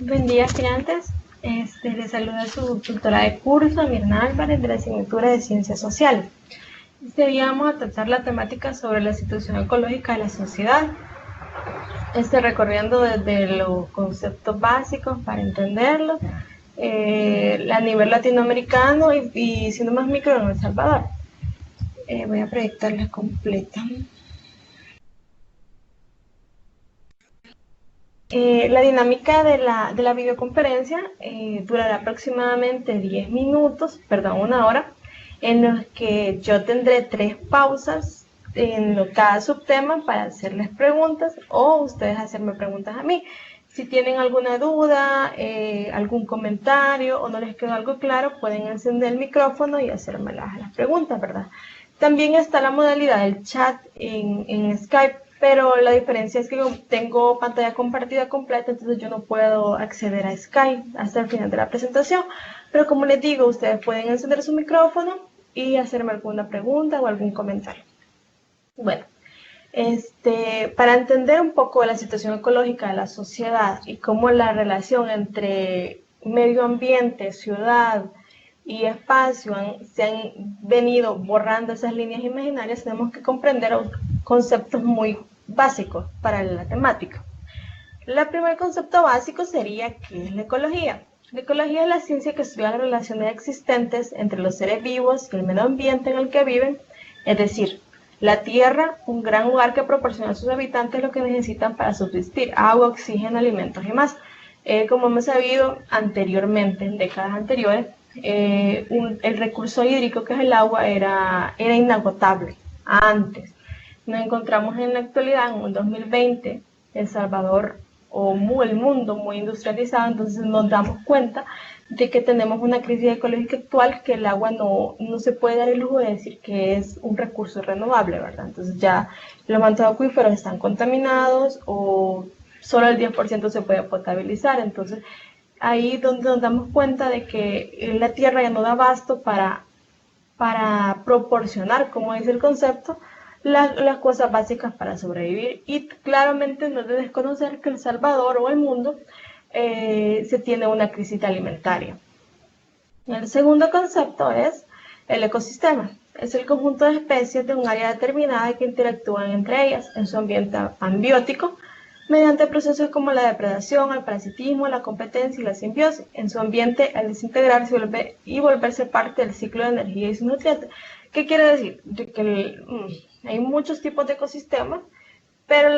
Buen día, estudiantes. Les saluda su tutora de curso, Mirna Álvarez, de la asignatura de Ciencias Sociales. Este día vamos a tratar la temática sobre la situación ecológica de la sociedad, recorriendo desde los conceptos básicos para entenderlo, a nivel latinoamericano y siendo más micro en El Salvador. Voy a proyectarla completa. La dinámica de la videoconferencia durará aproximadamente 10 minutos, perdón, una hora, en los que yo tendré 3 pausas en cada subtema para hacerles preguntas o ustedes hacerme preguntas a mí. Si tienen alguna duda, algún comentario o no les quedó algo claro, pueden encender el micrófono y hacerme las preguntas, ¿verdad? También está la modalidad del chat en Skype, pero la diferencia es que tengo pantalla compartida completa, entonces yo no puedo acceder a Skype hasta el final de la presentación. Pero como les digo, ustedes pueden encender su micrófono y hacerme alguna pregunta o algún comentario. Bueno, para entender un poco la situación ecológica de la sociedad y cómo la relación entre medio ambiente, ciudad y espacio se han venido borrando esas líneas imaginarias, tenemos que comprender conceptos muy básicos para la temática. El primer concepto básico sería ¿qué es la ecología? La ecología es la ciencia que estudia las relaciones existentes entre los seres vivos y el medio ambiente en el que viven, es decir, la Tierra, un gran lugar que proporciona a sus habitantes lo que necesitan para subsistir, agua, oxígeno, alimentos y más. Como hemos sabido anteriormente, en décadas anteriores, el recurso hídrico que es el agua era inagotable antes. Nos encontramos en la actualidad, en un 2020, El Salvador o el mundo muy industrializado, entonces nos damos cuenta de que tenemos una crisis ecológica actual, que el agua no se puede dar el lujo de decir que es un recurso renovable, ¿verdad? Entonces ya los mantos acuíferos están contaminados o solo el 10% se puede potabilizar, entonces ahí donde nos damos cuenta de que la tierra ya no da abasto para proporcionar, como dice el concepto, las cosas básicas para sobrevivir. Y claramente no es de desconocer que El Salvador o el mundo se tiene una crisis alimentaria. El segundo concepto es el ecosistema. Es el conjunto de especies de un área determinada que interactúan entre ellas en su ambiente ambiótico mediante procesos como la depredación, el parasitismo, la competencia y la simbiosis. En su ambiente, al desintegrarse y volverse parte del ciclo de energía y sus nutrientes. ¿Qué quiere decir? De que hay muchos tipos de ecosistemas, pero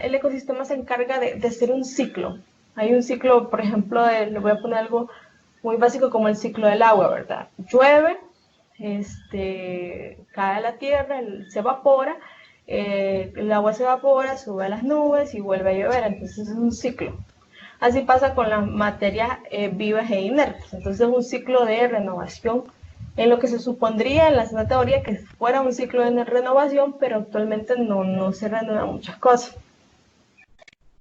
el ecosistema se encarga de ser un ciclo. Hay un ciclo, por ejemplo, le voy a poner algo muy básico como el ciclo del agua, ¿verdad? Llueve, cae a la tierra, se evapora, el agua se evapora, sube a las nubes y vuelve a llover, entonces es un ciclo. Así pasa con las materias vivas e inertes, entonces es un ciclo de renovación, en lo que se supondría en la sana teoría que fuera un ciclo de renovación, pero actualmente no se renuevan muchas cosas.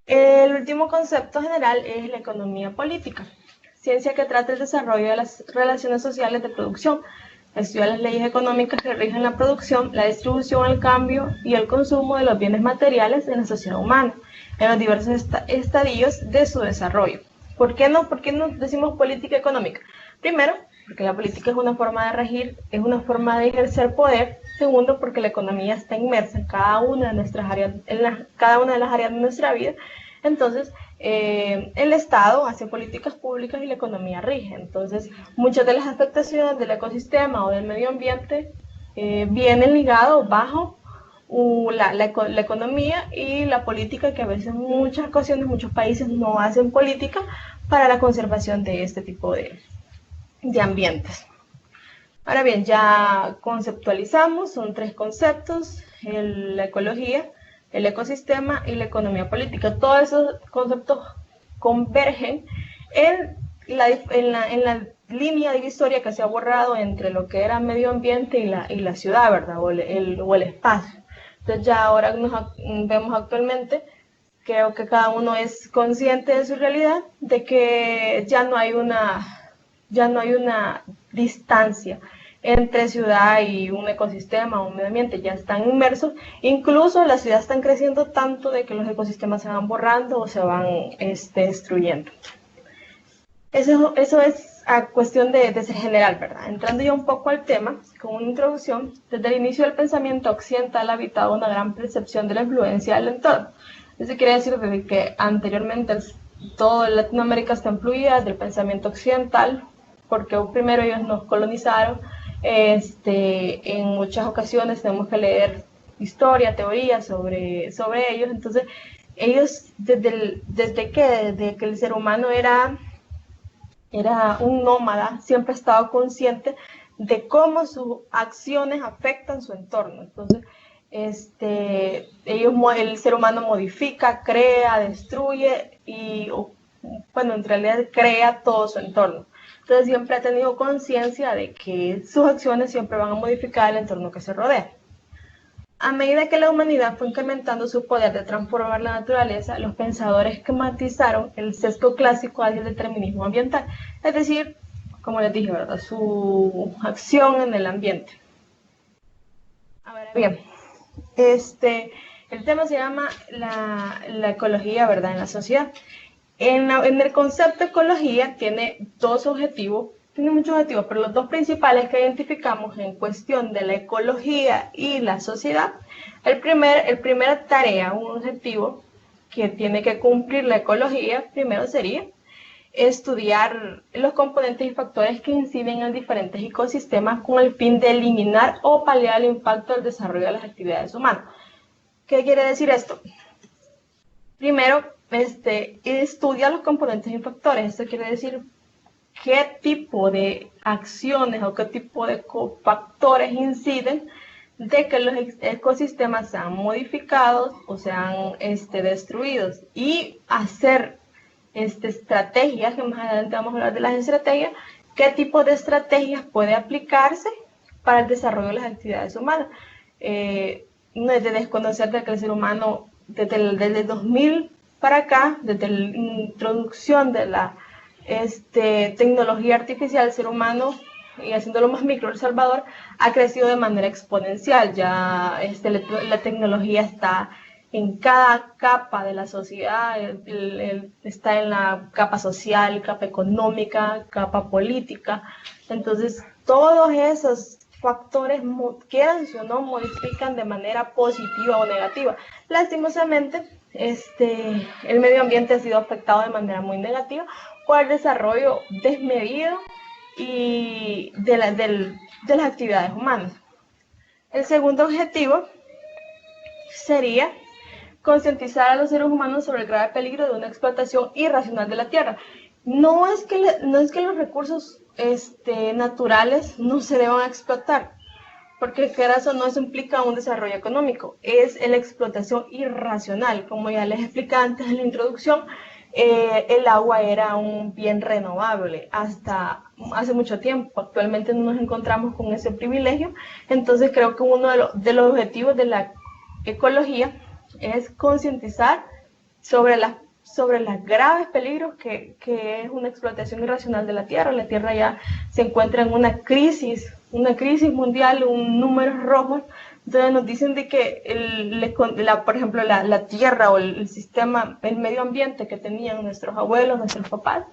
El último concepto general es la economía política, ciencia que trata el desarrollo de las relaciones sociales de producción, estudia las leyes económicas que rigen la producción, la distribución, el cambio y el consumo de los bienes materiales en la sociedad humana, en los diversos estadios de su desarrollo. ¿Por qué no decimos política económica? Primero, porque la política es una forma de regir, es una forma de ejercer poder. Segundo, porque la economía está inmersa en cada una de nuestras áreas, cada una de las áreas de nuestra vida. Entonces, el Estado hace políticas públicas y la economía rige. Entonces, muchas de las afectaciones del ecosistema o del medio ambiente vienen ligados bajo la economía y la política, que a veces en muchas ocasiones muchos países no hacen política para la conservación de este tipo de ambientes. Ahora bien, ya conceptualizamos, son 3 conceptos: la ecología, el ecosistema y la economía política. Todos esos conceptos convergen en la línea divisoria que se ha borrado entre lo que era medio ambiente y la ciudad, ¿verdad? O el espacio. Entonces ya ahora vemos actualmente, creo que cada uno es consciente de su realidad, de que ya no hay una distancia entre ciudad y un ecosistema, un medio ambiente, ya están inmersos. Incluso las ciudades están creciendo tanto de que los ecosistemas se van borrando o se van destruyendo. Eso es a cuestión de ser general, ¿verdad? Entrando ya un poco al tema, con una introducción, desde el inicio del pensamiento occidental ha habitado una gran percepción de la influencia del entorno. Eso quiere decir desde que anteriormente toda Latinoamérica está influida del pensamiento occidental, porque primero ellos nos colonizaron. En muchas ocasiones tenemos que leer historia, teoría sobre ellos. Entonces, ellos desde que el ser humano era un nómada, siempre ha estado consciente de cómo sus acciones afectan su entorno. Entonces, el ser humano modifica, crea, destruye y, bueno, en realidad crea todo su entorno. Entonces siempre ha tenido conciencia de que sus acciones siempre van a modificar el entorno que se rodea. A medida que la humanidad fue incrementando su poder de transformar la naturaleza, los pensadores esquematizaron el sesgo clásico hacia el determinismo ambiental, es decir, como les dije, ¿verdad?, su acción en el ambiente. Ahora bien, el tema se llama la ecología, ¿verdad?, en la sociedad. En el concepto ecología tiene dos objetivos, tiene muchos objetivos, pero los dos principales que identificamos en cuestión de la ecología y la sociedad, el primera tarea, un objetivo que tiene que cumplir la ecología, primero sería estudiar los componentes y factores que inciden en diferentes ecosistemas con el fin de eliminar o paliar el impacto del desarrollo de las actividades humanas. ¿Qué quiere decir esto? Primero, estudia los componentes y factores. Esto quiere decir qué tipo de acciones o qué tipo de factores inciden de que los ecosistemas sean modificados o sean destruidos, y hacer estrategias, que más adelante vamos a hablar de las estrategias, qué tipo de estrategias puede aplicarse para el desarrollo de las actividades humanas. No es de desconocer de que el ser humano desde el 2000 para acá, desde la introducción de la tecnología artificial, el ser humano, y haciéndolo más micro, El Salvador ha crecido de manera exponencial. Ya la tecnología está en cada capa de la sociedad, está en la capa social, capa económica, capa política. Entonces, todos esos factores, quieran o no, modifican de manera positiva o negativa. Lastimosamente, el medio ambiente ha sido afectado de manera muy negativa por el desarrollo desmedido y de las actividades humanas. El segundo objetivo sería concientizar a los seres humanos sobre el grave peligro de una explotación irracional de la tierra. No es que los recursos naturales no se deban explotar, porque eso no implica un desarrollo económico, es la explotación irracional. Como ya les expliqué antes en la introducción, el agua era un bien renovable hasta hace mucho tiempo. Actualmente no nos encontramos con ese privilegio. Entonces creo que uno de los objetivos de la ecología es concientizar sobre los graves peligros que es una explotación irracional de la tierra. La tierra ya se encuentra en una crisis mundial, un número rojo. Entonces nos dicen de que, por ejemplo, la tierra o el sistema, el medio ambiente que tenían nuestros abuelos, nuestros papás,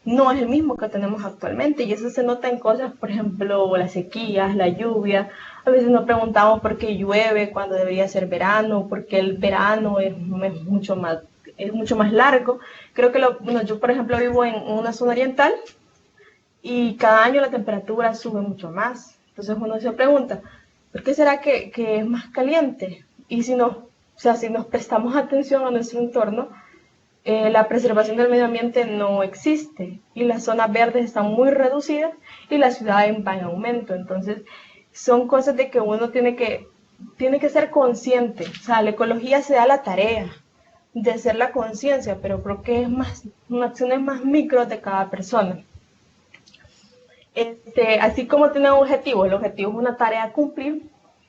no es el mismo que tenemos actualmente, y eso se nota en cosas, por ejemplo, las sequías, la lluvia. A veces nos preguntamos por qué llueve cuando debería ser verano, porque el verano es mucho más largo. Creo que yo, por ejemplo, vivo en una zona oriental y cada año la temperatura sube mucho más. Entonces uno se pregunta, ¿por qué será que es más caliente? Y si nos prestamos atención a nuestro entorno, la preservación del medio ambiente no existe y las zonas verdes están muy reducidas y las ciudades van en aumento. Entonces son cosas de que uno tiene que ser consciente. O sea, la ecología se da la tarea de hacer la conciencia, pero creo que es acciones más micro de cada persona. Así como tiene un objetivo, el objetivo es una tarea a cumplir.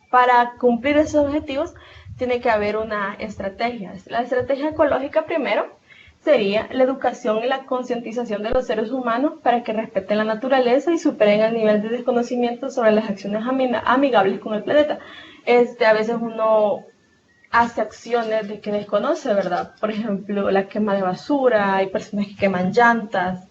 Para cumplir esos objetivos tiene que haber una estrategia. La estrategia ecológica primero sería la educación y la concientización de los seres humanos para que respeten la naturaleza y superen el nivel de desconocimiento sobre las acciones amigables con el planeta. A veces uno hace acciones de que desconoce, ¿verdad? Por ejemplo, la quema de basura, hay personas que queman llantas,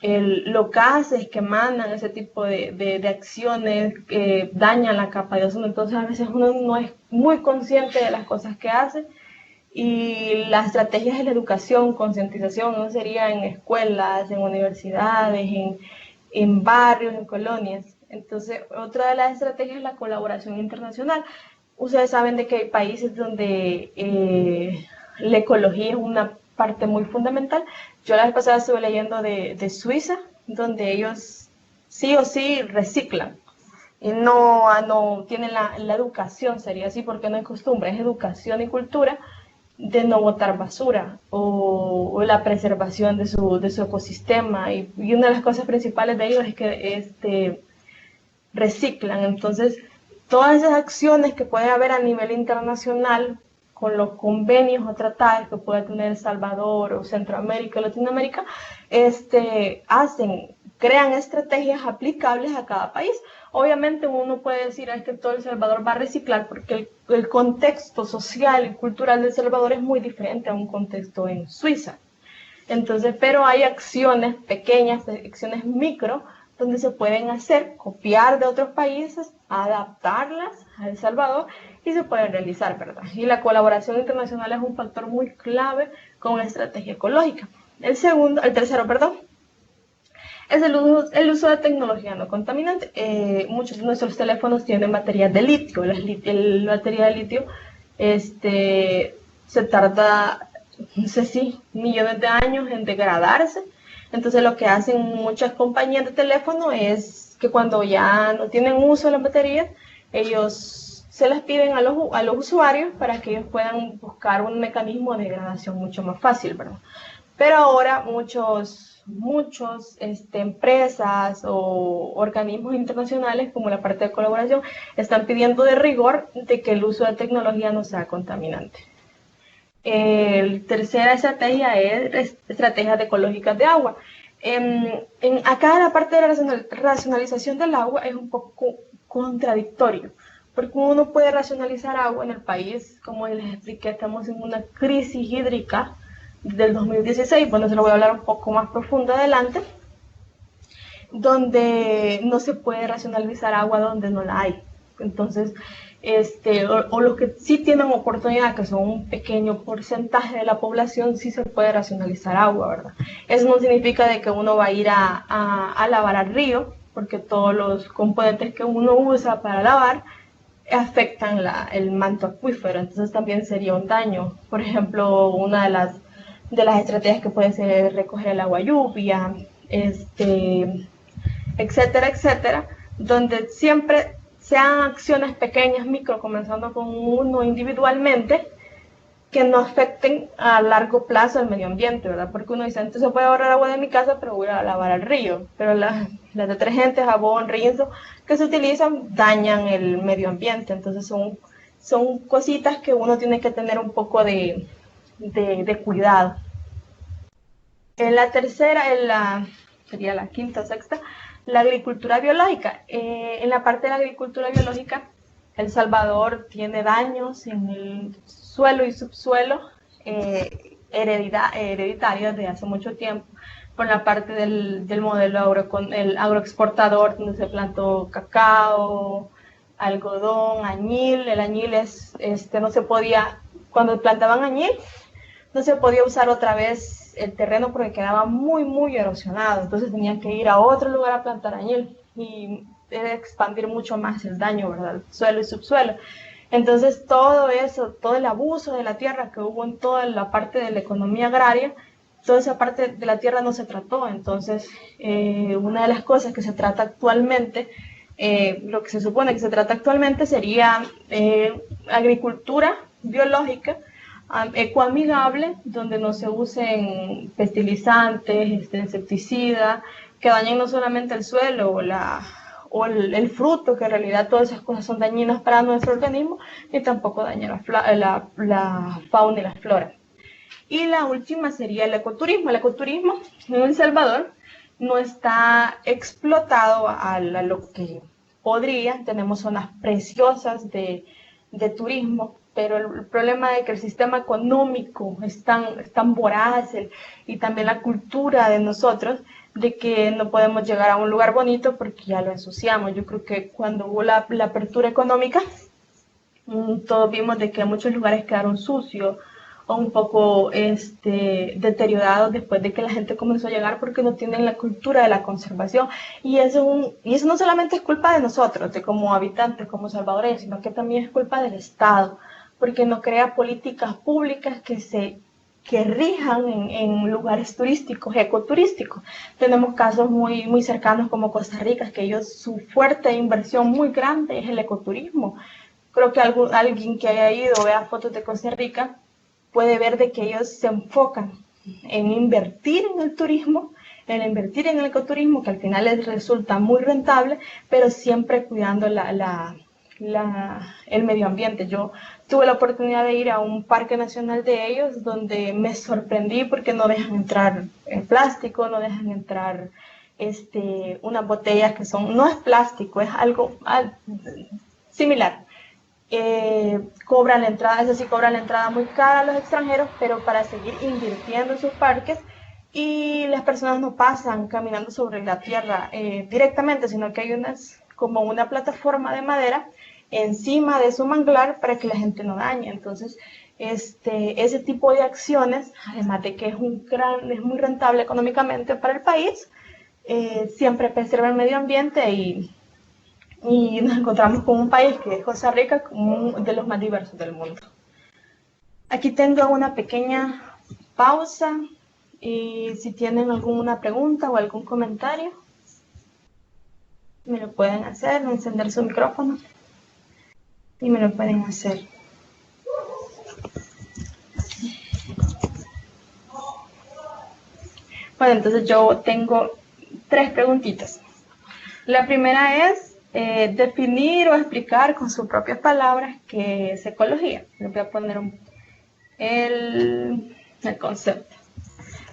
los gases que mandan, ese tipo de acciones que dañan la capa de ozono. Entonces a veces uno no es muy consciente de las cosas que hace, y las estrategias de la educación, concientización, no sería en escuelas, en universidades, en barrios, en colonias. Entonces, otra de las estrategias es la colaboración internacional. Ustedes saben de que hay países donde la ecología es una parte muy fundamental. Yo la vez pasada estuve leyendo de Suiza, donde ellos sí o sí reciclan. Y no tienen la educación, sería así, porque no es costumbre, es educación y cultura de no botar basura o la preservación de su ecosistema. Y una de las cosas principales de ellos es que reciclan. Entonces, todas esas acciones que puede haber a nivel internacional con los convenios o tratados que puede tener El Salvador o Centroamérica o Latinoamérica, crean estrategias aplicables a cada país. Obviamente uno puede decir que todo El Salvador va a reciclar porque el contexto social y cultural de El Salvador es muy diferente a un contexto en Suiza. Entonces, pero hay acciones pequeñas, acciones micro, donde se pueden hacer, copiar de otros países, adaptarlas a El Salvador y se pueden realizar, ¿verdad? Y la colaboración internacional es un factor muy clave con la estrategia ecológica. El tercero, es el uso de tecnología no contaminante. Muchos de nuestros teléfonos tienen baterías de litio. La batería de litio se tarda, no sé si, millones de años en degradarse. Entonces lo que hacen muchas compañías de teléfono es que cuando ya no tienen uso de las baterías, ellos se las piden a los usuarios para que ellos puedan buscar un mecanismo de degradación mucho más fácil, ¿verdad? Pero ahora muchos empresas o organismos internacionales, como la parte de colaboración, están pidiendo de rigor de que el uso de tecnología no sea contaminante. Tercera estrategia es estrategias ecológicas de agua. Acá la parte de la racionalización del agua es un poco contradictorio, porque uno puede racionalizar agua en el país, como les expliqué, estamos en una crisis hídrica del 2016, bueno, se lo voy a hablar un poco más profundo adelante, donde no se puede racionalizar agua donde no la hay. Entonces, o los que sí tienen oportunidad, que son un pequeño porcentaje de la población, sí se puede racionalizar agua, ¿verdad? Eso no significa de que uno va a ir a lavar al río, porque todos los componentes que uno usa para lavar afectan el manto acuífero, entonces también sería un daño. Por ejemplo, una de las estrategias que puede ser recoger el agua lluvia, etcétera, etcétera, donde siempre sean acciones pequeñas, micro, comenzando con uno individualmente, que no afecten a largo plazo el medio ambiente, ¿verdad? Porque uno dice, entonces voy a ahorrar agua de mi casa, pero voy a lavar al río. Pero las detergentes, jabón, rinzo, que se utilizan, dañan el medio ambiente. Entonces son cositas que uno tiene que tener un poco de cuidado. En la tercera, sería la quinta o sexta, la agricultura biológica. En la parte de la agricultura biológica, El Salvador tiene daños en el suelo y subsuelo hereditarios de hace mucho tiempo, por la parte del modelo el agroexportador, donde se plantó cacao, algodón, añil. El añil no se podía, cuando plantaban añil, no se podía usar otra vez el terreno porque quedaba muy, muy erosionado. Entonces tenían que ir a otro lugar a plantar añil y expandir mucho más el daño, ¿verdad? Suelo y subsuelo. Entonces todo eso, todo el abuso de la tierra que hubo en toda la parte de la economía agraria, toda esa parte de la tierra no se trató. Entonces una de las cosas que se trata actualmente, lo que se supone que se trata actualmente sería agricultura biológica, ecoamigable, donde no se usen fertilizantes, insecticidas, que dañen no solamente el suelo o el fruto, que en realidad todas esas cosas son dañinas para nuestro organismo, y tampoco daña la fauna y la flora. Y la última sería el ecoturismo. El ecoturismo en El Salvador no está explotado a lo que podría. Tenemos zonas preciosas de turismo, pero el problema es que el sistema económico es tan voraz y también la cultura de nosotros, de que no podemos llegar a un lugar bonito porque ya lo ensuciamos. Yo creo que cuando hubo la apertura económica, todos vimos de que muchos lugares quedaron sucios o un poco deteriorados después de que la gente comenzó a llegar porque no tienen la cultura de la conservación. Y eso no solamente es culpa de nosotros, de como habitantes, como salvadoreños, sino que también es culpa del Estado, porque no crea políticas públicas que rijan en lugares turísticos, ecoturísticos. Tenemos casos muy cercanos como Costa Rica, que ellos, su fuerte inversión muy grande es el ecoturismo. Creo que alguien que haya ido, vea fotos de Costa Rica, puede ver de que ellos se enfocan en invertir en el turismo, en invertir en el ecoturismo, que al final les resulta muy rentable, pero siempre cuidando el medio ambiente. Yo tuve la oportunidad de ir a un parque nacional de ellos, donde me sorprendí porque no dejan entrar el plástico, no dejan entrar unas botellas que no es plástico, es algo similar. Cobran la entrada, eso sí, cobran la entrada muy cara a los extranjeros, pero para seguir invirtiendo en sus parques, y las personas no pasan caminando sobre la tierra directamente, sino que hay como una plataforma de madera encima de su manglar para que la gente no dañe. Entonces, ese tipo de acciones, además de que es muy rentable económicamente para el país, siempre preserva el medio ambiente y nos encontramos con un país que es Costa Rica, como uno de los más diversos del mundo. Aquí tengo una pequeña pausa y si tienen alguna pregunta o algún comentario, me lo pueden hacer, encender su micrófono y me lo pueden hacer. Bueno, entonces yo tengo 3 preguntitas. La primera es definir o explicar con sus propias palabras qué es ecología. Les voy a poner el concepto.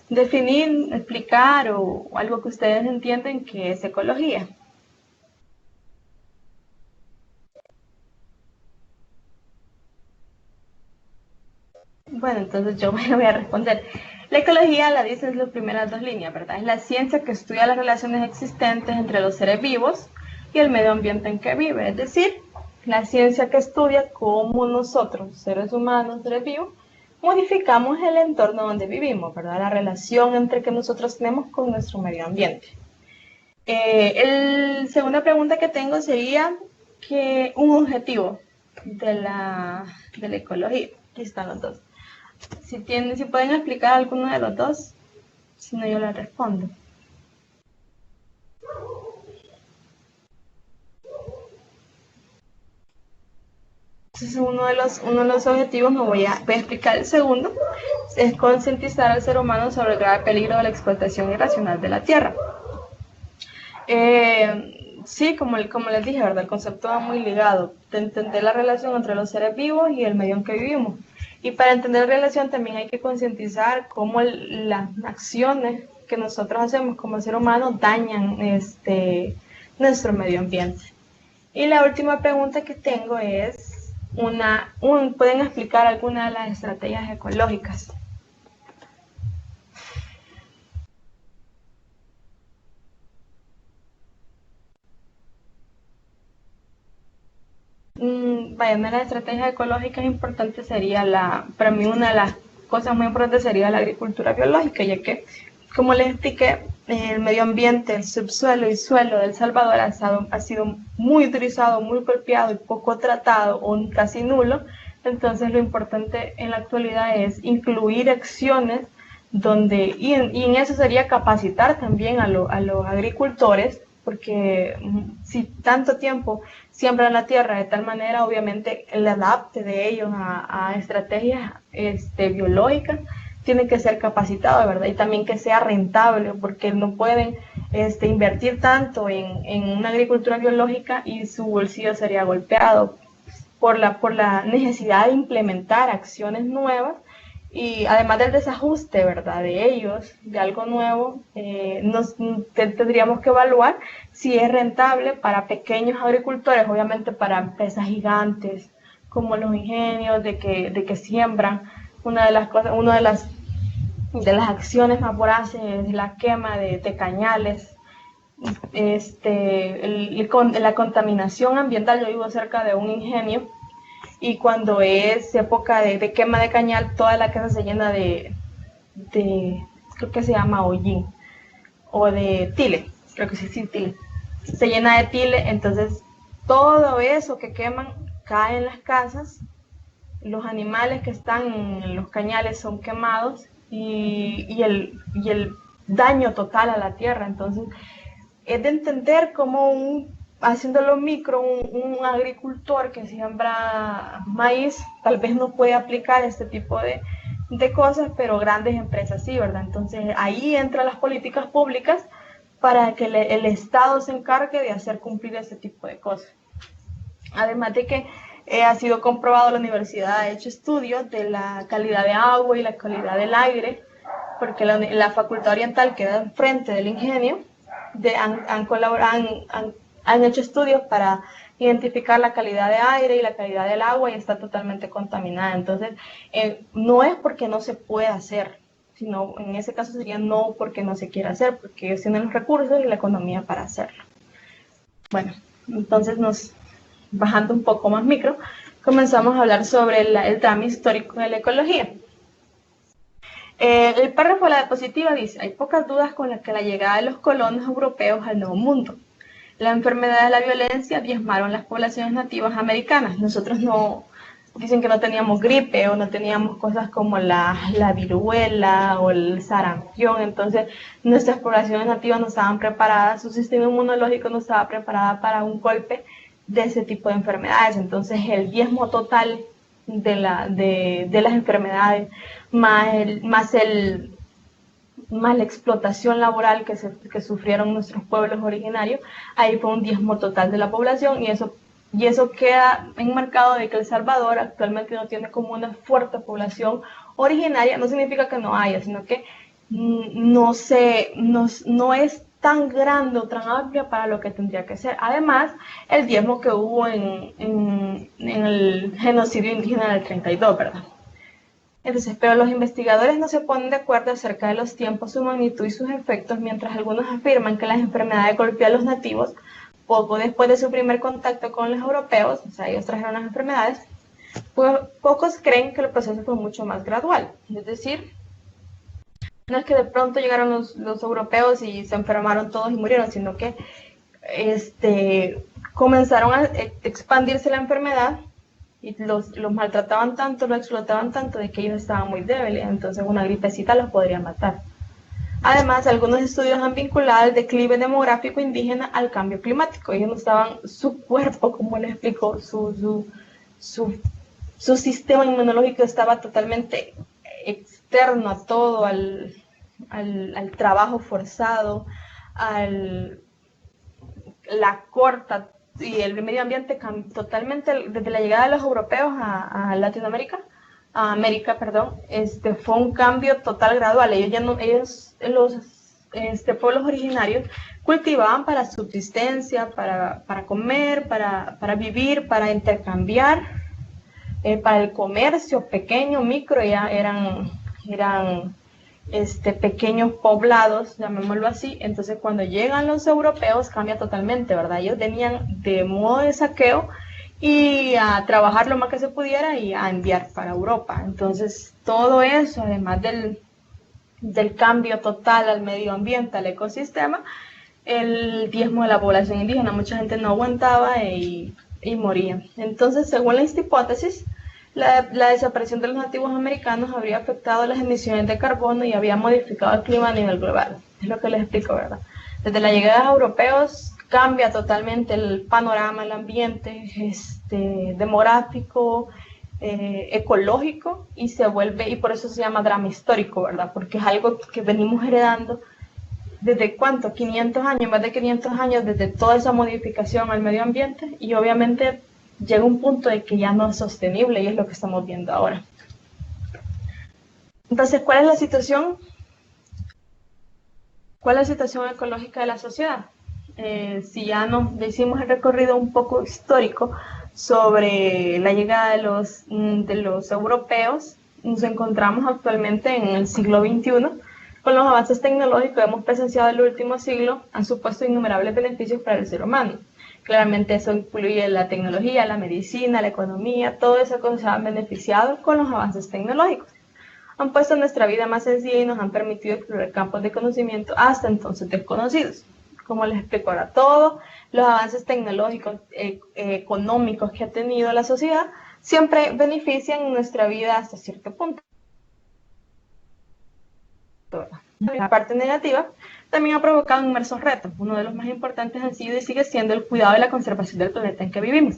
Definir, explicar o algo que ustedes entienden que es ecología. Bueno, entonces yo voy a responder. La ecología la dicen las primeras 2 líneas, ¿verdad? Es la ciencia que estudia las relaciones existentes entre los seres vivos y el medio ambiente en que vive. Es decir, la ciencia que estudia cómo nosotros, seres humanos, seres vivos, modificamos el entorno donde vivimos, ¿verdad? La relación entre que nosotros tenemos con nuestro medio ambiente. La segunda pregunta que tengo sería que un objetivo de la ecología. Aquí están los dos. Si pueden explicar alguno de los dos, si no yo les respondo. Entonces uno de los objetivos, voy a explicar el segundo, es concientizar al ser humano sobre el grave peligro de la explotación irracional de la tierra. Sí, como les dije, ¿verdad? El concepto va muy ligado, de entender la relación entre los seres vivos y el medio en que vivimos. Y para entender la relación también hay que concientizar cómo las acciones que nosotros hacemos como ser humano dañan nuestro medio ambiente. Y la última pregunta que tengo es, ¿pueden explicar alguna de las estrategias ecológicas? Vaya, una de las estrategias ecológicas importantes sería para mí una de las cosas muy importantes sería la agricultura biológica, ya que, como les expliqué, el medio ambiente, el subsuelo y suelo de El Salvador ha sido muy utilizado, muy golpeado y poco tratado o casi nulo. Entonces lo importante en la actualidad es incluir acciones y en eso sería capacitar también a los agricultores, porque si tanto tiempo siembran la tierra de tal manera, obviamente el adapte de ellos a estrategias biológicas tiene que ser capacitado, ¿verdad? Y también que sea rentable, porque no pueden invertir tanto en una agricultura biológica y su bolsillo sería golpeado por la necesidad de implementar acciones nuevas Y además del desajuste, ¿verdad?, de ellos, de algo nuevo, tendríamos que evaluar si es rentable para pequeños agricultores, obviamente para empresas gigantes como los ingenios de que siembran. Una de las cosas, una de las acciones más voraces es la quema de cañales. La contaminación ambiental. Yo vivo cerca de un ingenio y cuando es época de quema de cañal, toda la casa se llena creo que se llama hollín, o de tile, creo que sí, tile. Se llena de tile, entonces todo eso que queman cae en las casas, los animales que están en los cañales son quemados y el daño total a la tierra. Entonces, es de entender cómo haciéndolo micro, un agricultor que siembra maíz tal vez no puede aplicar este tipo de cosas, pero grandes empresas sí, ¿verdad? Entonces ahí entran las políticas públicas para que el Estado se encargue de hacer cumplir este tipo de cosas. Además de que ha sido comprobado, la universidad ha hecho estudios de la calidad de agua y la calidad del aire, porque la Facultad Oriental queda enfrente del ingenio. Han hecho estudios para identificar la calidad de aire y la calidad del agua y está totalmente contaminada. Entonces, no es porque no se pueda hacer, sino en ese caso sería no porque no se quiera hacer, porque ellos tienen los recursos y la economía para hacerlo. Bueno, entonces bajando un poco más micro, comenzamos a hablar sobre el drama histórico de la ecología. El párrafo de la diapositiva dice: hay pocas dudas con la que la llegada de los colonos europeos al Nuevo Mundo. La enfermedad y la violencia diezmaron las poblaciones nativas americanas. Nosotros dicen que no teníamos gripe o no teníamos cosas como la viruela o el sarampión. Entonces nuestras poblaciones nativas no estaban preparadas, su sistema inmunológico no estaba preparado para un golpe de ese tipo de enfermedades. Entonces el diezmo total de las enfermedades, más la explotación laboral que sufrieron nuestros pueblos originarios, ahí fue un diezmo total de la población y eso queda enmarcado de que El Salvador actualmente no tiene como una fuerte población originaria. No significa que no haya, sino que no es tan grande o tan amplia para lo que tendría que ser. Además, el diezmo que hubo en el genocidio indígena del 32, ¿verdad? Entonces, pero los investigadores no se ponen de acuerdo acerca de los tiempos, su magnitud y sus efectos, mientras algunos afirman que las enfermedades golpean a los nativos poco después de su primer contacto con los europeos, o sea, ellos trajeron las enfermedades. Pues pocos creen que el proceso fue mucho más gradual, es decir, no es que de pronto llegaron los europeos y se enfermaron todos y murieron, sino que comenzaron a expandirse la enfermedad y los maltrataban tanto, los explotaban tanto de que ellos estaban muy débiles, entonces una gripecita los podría matar. Además, algunos estudios han vinculado el declive demográfico indígena al cambio climático. Ellos no estaban, su cuerpo, como les explico, su sistema inmunológico estaba totalmente externo a todo, al trabajo forzado, la corta, y el medio ambiente totalmente desde la llegada de los europeos a Latinoamérica, a América, perdón, fue un cambio total gradual. Los pueblos originarios cultivaban para subsistencia, para comer, para vivir, para intercambiar, para el comercio pequeño, micro, ya eran pequeños poblados, llamémoslo así. Entonces cuando llegan los europeos cambia totalmente, ¿verdad? Ellos venían de modo de saqueo y a trabajar lo más que se pudiera y a enviar para Europa. Entonces todo eso, además del cambio total al medio ambiente, al ecosistema, el diezmo de la población indígena, mucha gente no aguantaba y moría. Entonces, según esta hipótesis, la desaparición de los nativos americanos habría afectado las emisiones de carbono y había modificado el clima a nivel global. Es lo que les explico, ¿verdad? Desde la llegada de europeos cambia totalmente el panorama, el ambiente demográfico, ecológico, y y por eso se llama drama histórico, ¿verdad? Porque es algo que venimos heredando desde ¿cuánto? 500 años, más de 500 años, desde toda esa modificación al medio ambiente, y obviamente llega un punto de que ya no es sostenible y es lo que estamos viendo ahora. Entonces, ¿cuál es la situación? ¿Cuál es la situación ecológica de la sociedad? Si ya nos hicimos el recorrido un poco histórico sobre la llegada de los europeos, nos encontramos actualmente en el siglo XXI. Con los avances tecnológicos que hemos presenciado en el último siglo, han supuesto innumerables beneficios para el ser humano. Claramente eso incluye la tecnología, la medicina, la economía, todo eso que nos ha beneficiado con los avances tecnológicos. Han puesto nuestra vida más sencilla y nos han permitido explorar campos de conocimiento hasta entonces desconocidos. Como les explico ahora, todos los avances tecnológicos, económicos que ha tenido la sociedad, siempre benefician nuestra vida hasta cierto punto. La parte negativa también ha provocado inmersos retos. Uno de los más importantes han sido y sigue siendo el cuidado y la conservación del planeta en que vivimos,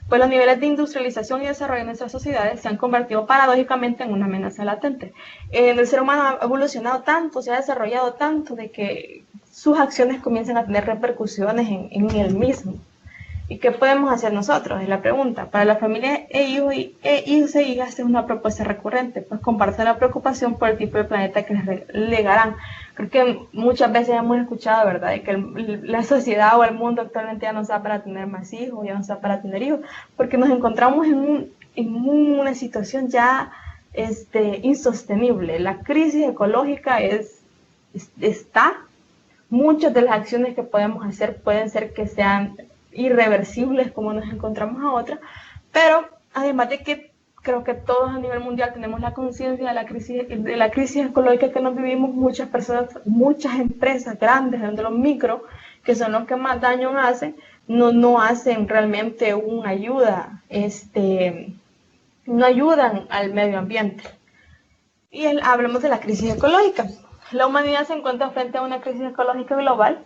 pues los niveles de industrialización y desarrollo de nuestras sociedades se han convertido paradójicamente en una amenaza latente. El ser humano ha evolucionado tanto, se ha desarrollado tanto, de que sus acciones comienzan a tener repercusiones en él mismo. ¿Y qué podemos hacer nosotros? Es la pregunta. Para la familia hijos e hijas es una propuesta recurrente, pues comparten la preocupación por el tipo de planeta que les legarán. Creo que muchas veces hemos escuchado, ¿verdad?, de que la sociedad o el mundo actualmente ya no está para tener más hijos, ya no está para tener hijos, porque nos encontramos en una situación ya insostenible. La crisis ecológica está. Muchas de las acciones que podemos hacer pueden ser que sean irreversibles, como nos encontramos a otra, pero además de que creo que todos a nivel mundial tenemos la conciencia de la crisis ecológica que nos vivimos, muchas personas, muchas empresas grandes, de los micro, que son los que más daño hacen, no hacen realmente una ayuda, no ayudan al medio ambiente. Y hablemos de la crisis ecológica. La humanidad se encuentra frente a una crisis ecológica global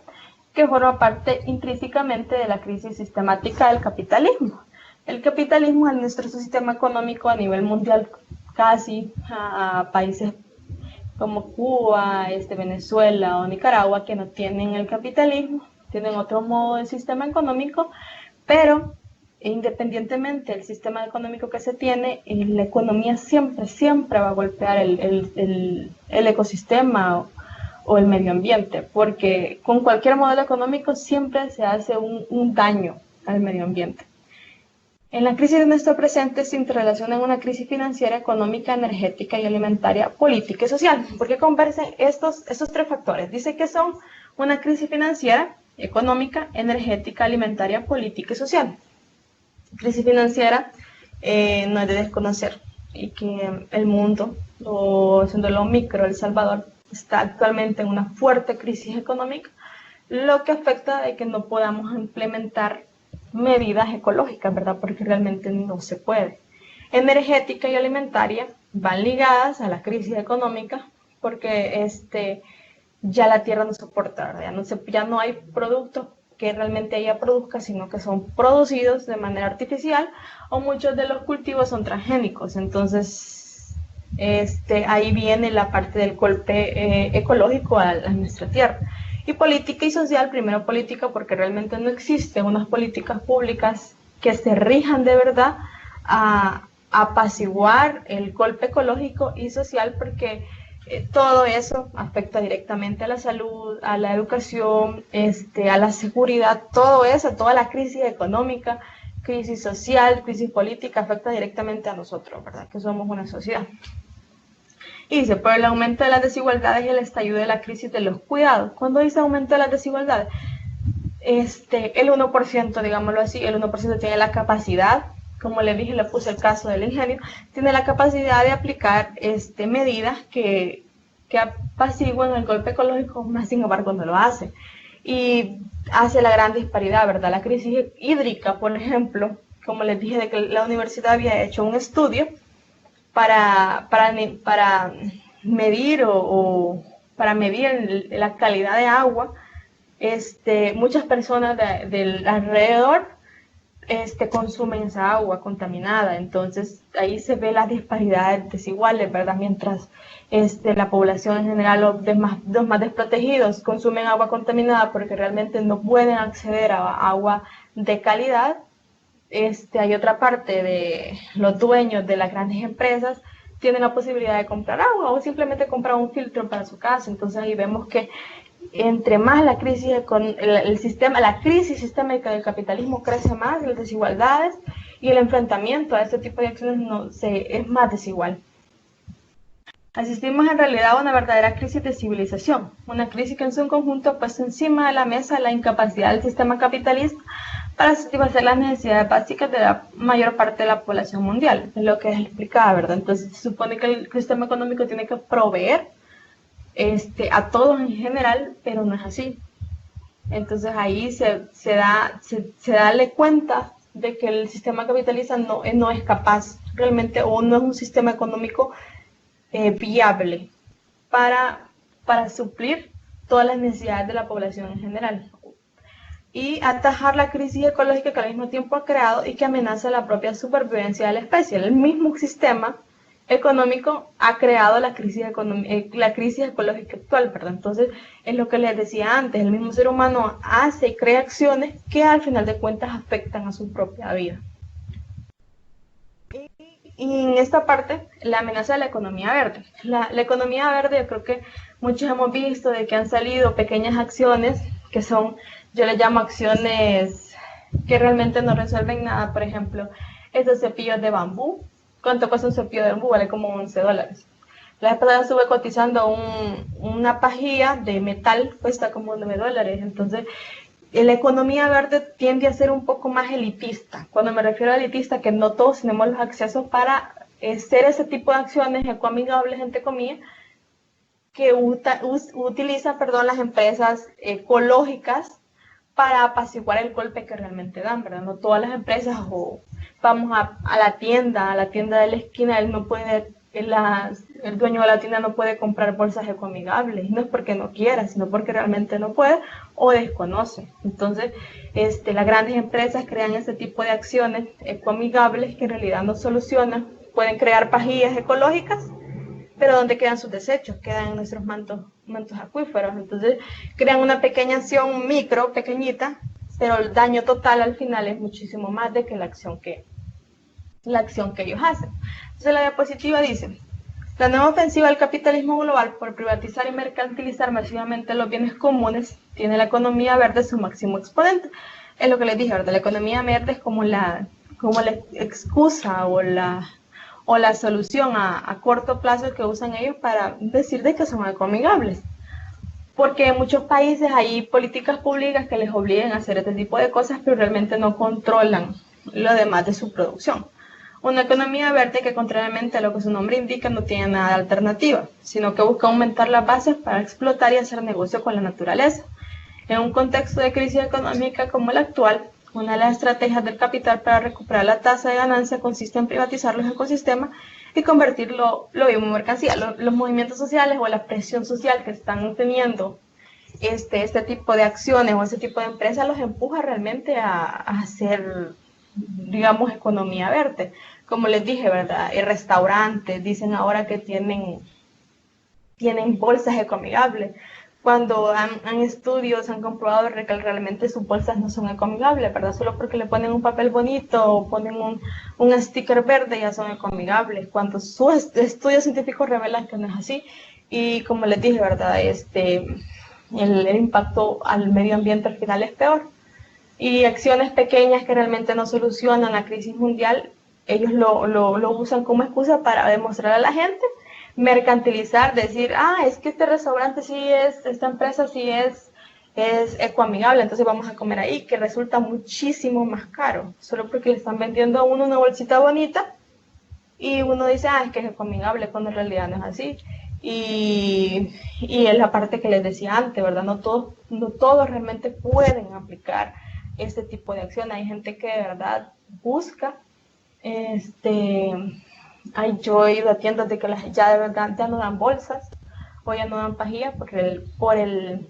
que forma parte intrínsecamente de la crisis sistemática del capitalismo. El capitalismo es nuestro sistema económico a nivel mundial, casi a países como Cuba, Venezuela o Nicaragua, que no tienen el capitalismo, tienen otro modo de sistema económico, pero independientemente del sistema económico que se tiene, la economía siempre va a golpear el ecosistema o el medio ambiente, porque con cualquier modelo económico siempre se hace un daño al medio ambiente. En la crisis de nuestro presente se interrelaciona una crisis financiera, económica, energética y alimentaria, política y social. ¿Por qué convergen estos tres factores? Dice que son una crisis financiera, económica, energética, alimentaria, política y social. Crisis financiera no es de desconocer, y que el mundo, siendo lo micro, El Salvador, está actualmente en una fuerte crisis económica, lo que afecta de que no podamos implementar medidas ecológicas, ¿verdad? Porque realmente no se puede. Energética y alimentaria van ligadas a la crisis económica, porque ya la tierra no soporta, ¿verdad? Ya no hay productos que realmente ella produzca, sino que son producidos de manera artificial, o muchos de los cultivos son transgénicos. Entonces ahí viene la parte del golpe ecológico a nuestra tierra. Y política y social, primero política, porque realmente no existen unas políticas públicas que se rijan de verdad a apaciguar el golpe ecológico y social, porque todo eso afecta directamente a la salud, a la educación, a la seguridad, todo eso, toda la crisis económica, crisis social, crisis política, afecta directamente a nosotros, ¿verdad? Que somos una sociedad. Y dice, por el aumento de las desigualdades y el estallido de la crisis de los cuidados. ¿Cuándo dice aumento de las desigualdades? El 1%, digámoslo así, el 1% tiene la capacidad, como le dije, le puse el caso del ingenio, tiene la capacidad de aplicar medidas que apaciguan el golpe ecológico, más sin embargo no lo hace. Y hace la gran disparidad, ¿verdad? La crisis hídrica, por ejemplo, como les dije, de que la universidad había hecho un estudio para medir para medir la calidad de agua. Muchas personas del alrededor consumen esa agua contaminada, entonces ahí se ve las disparidades desiguales, ¿verdad? Mientras la población en general, los más desprotegidos, consumen agua contaminada porque realmente no pueden acceder a agua de calidad. Hay otra parte de los dueños de las grandes empresas tienen la posibilidad de comprar agua o simplemente comprar un filtro para su casa. Entonces ahí vemos que entre más la crisis la crisis sistémica del capitalismo crece más, las desigualdades y el enfrentamiento a este tipo de acciones es más desigual. Asistimos en realidad a una verdadera crisis de civilización, una crisis que en su conjunto ha puesto encima de la mesa la incapacidad del sistema capitalista para satisfacer las necesidades básicas de la mayor parte de la población mundial, es lo que les explicaba, ¿verdad? Entonces se supone que el sistema económico tiene que proveer a todos en general, pero no es así. Entonces ahí se da cuenta de que el sistema capitalista no es capaz realmente, o no es un sistema económico viable para suplir todas las necesidades de la población en general y atajar la crisis ecológica que al mismo tiempo ha creado y que amenaza la propia supervivencia de la especie. El mismo sistema económico ha creado la crisis ecológica actual, ¿verdad? Entonces, es lo que les decía antes, el mismo ser humano hace y crea acciones que al final de cuentas afectan a su propia vida. Y en esta parte, la amenaza de la economía verde. La economía verde, yo creo que muchos hemos visto de que han salido pequeñas acciones que son, yo les llamo acciones que realmente no resuelven nada. Por ejemplo, estos cepillos de bambú. ¿Cuánto cuesta un cepillo de bambú? Vale como $11. La vez pasada estuve cotizando una pajilla de metal, cuesta como $9. Entonces, la economía verde tiende a ser un poco más elitista. Cuando me refiero a elitista, que no todos tenemos los accesos para hacer ese tipo de acciones ecoamigables, entre comillas, que utilizan las empresas ecológicas para apaciguar el golpe que realmente dan, ¿verdad? No todas las empresas, o vamos a la tienda de la esquina, él no puede, el dueño de la tienda no puede comprar bolsas ecoamigables, no es porque no quiera, sino porque realmente no puede o desconoce. Entonces, las grandes empresas crean este tipo de acciones ecoamigables que en realidad no solucionan. Pueden crear pajillas ecológicas, pero ¿dónde quedan sus desechos? Quedan en nuestros mantos acuíferos. Entonces crean una pequeña acción pequeñita, pero el daño total al final es muchísimo más de que la acción que ellos hacen. Entonces la diapositiva dice: la nueva ofensiva del capitalismo global por privatizar y mercantilizar masivamente los bienes comunes tiene la economía verde su máximo exponente. Es lo que les dije, ¿verdad? La economía verde es como la excusa o la solución a corto plazo que usan ellos para decir de que son ecoamigables. Porque en muchos países hay políticas públicas que les obligan a hacer este tipo de cosas, pero realmente no controlan lo demás de su producción. Una economía verde que, contrariamente a lo que su nombre indica, no tiene nada de alternativa, sino que busca aumentar las bases para explotar y hacer negocio con la naturaleza. En un contexto de crisis económica como el actual, una de las estrategias del capital para recuperar la tasa de ganancia consiste en privatizar los ecosistemas y convertirlo en mercancía. Los movimientos sociales o la presión social que están teniendo este tipo de acciones o este tipo de empresas los empuja realmente a hacer, digamos, economía verde. Como les dije, ¿verdad? Restaurantes dicen ahora que tienen bolsas ecoamigables, cuando han estudios han comprobado que realmente sus bolsas no son ecoamigables, ¿verdad? Solo porque le ponen un papel bonito o ponen un sticker verde ya son ecoamigables, cuando sus estudios científicos revelan que no es así. Y como les dije, ¿verdad? El impacto al medio ambiente al final es peor. Y acciones pequeñas que realmente no solucionan la crisis mundial, ellos lo usan como excusa para demostrar a la gente, mercantilizar, decir, es que este restaurante esta empresa sí es ecoamigable, entonces vamos a comer ahí, que resulta muchísimo más caro, solo porque le están vendiendo a uno una bolsita bonita y uno dice, es que es ecoamigable, cuando en realidad no es así. Y es la parte que les decía antes, ¿verdad? No todos realmente pueden aplicar este tipo de acción. Hay gente que de verdad busca, yo he ido a tiendas de que ya de verdad ya no dan bolsas o ya no dan pajillas por el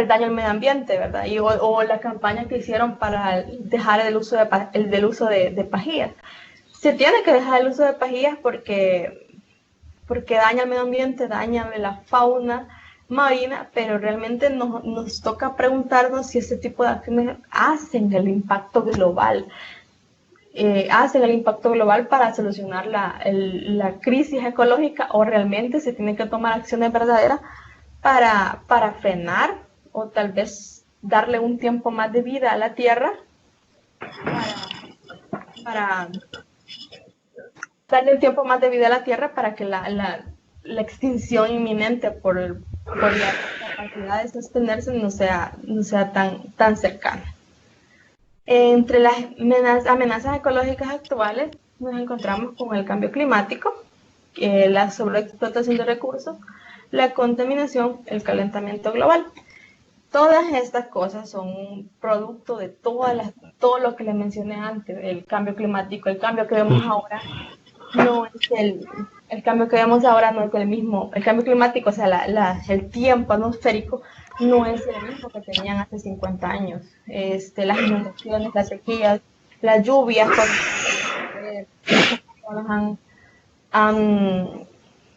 daño al medio ambiente, ¿verdad? O la campaña que hicieron para dejar el uso de pajillas. Se tiene que dejar el uso de pajillas porque daña el medio ambiente, daña la fauna marina, pero realmente nos toca preguntarnos si este tipo de acciones hacen el impacto global hacen el impacto global para solucionar la crisis ecológica, o realmente se tienen que tomar acciones verdaderas para frenar o tal vez darle un tiempo más de vida a la Tierra, para darle un tiempo más de vida a la Tierra para que la extinción inminente por la capacidad de sostenerse no sea tan cercana. Entre las amenazas ecológicas actuales nos encontramos con el cambio climático, la sobreexplotación de recursos, la contaminación, el calentamiento global. Todas estas cosas son un producto de todo lo que les mencioné antes, el cambio climático. El cambio que vemos ahora no es el cambio que vemos ahora no es el mismo. El cambio climático, o sea, el tiempo atmosférico no es el mismo que tenían hace 50 años. Las inundaciones, las sequías, las lluvias,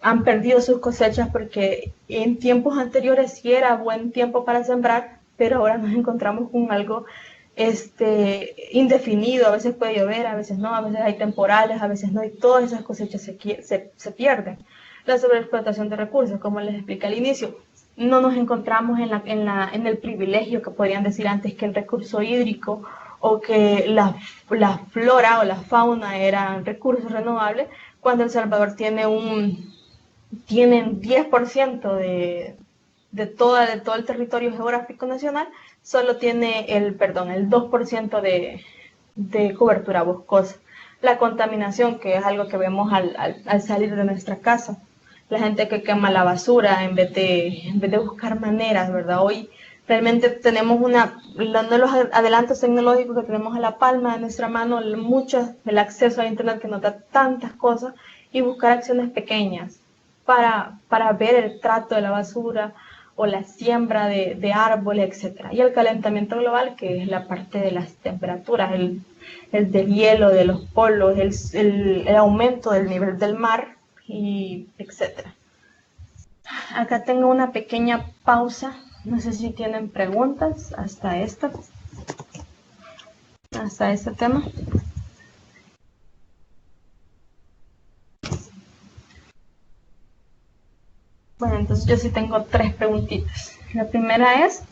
han perdido sus cosechas, porque en tiempos anteriores sí era buen tiempo para sembrar, pero ahora nos encontramos con algo indefinido. A veces puede llover, a veces no, a veces hay temporales, a veces no, y todas esas cosechas se pierden. La sobreexplotación de recursos, como les expliqué al inicio, no nos encontramos en el privilegio que podrían decir antes, que el recurso hídrico o que la flora o la fauna eran recursos renovables, cuando El Salvador tienen 10% de todo el territorio geográfico nacional, solo tiene el 2% de cobertura boscosa. La contaminación, que es algo que vemos al salir de nuestra casa. La gente que quema la basura en vez de buscar maneras, ¿verdad? Hoy realmente tenemos uno de los adelantos tecnológicos que tenemos a la palma de nuestra mano, el acceso a Internet, que nos da tantas cosas, y buscar acciones pequeñas para ver el trato de la basura o la siembra de árboles, etc. Y el calentamiento global, que es la parte de las temperaturas, el deshielo de los polos, el aumento del nivel del mar, y etc. Acá tengo una pequeña pausa. No sé si tienen preguntas hasta este tema. Bueno, entonces yo sí tengo 3 preguntitas. La primera es,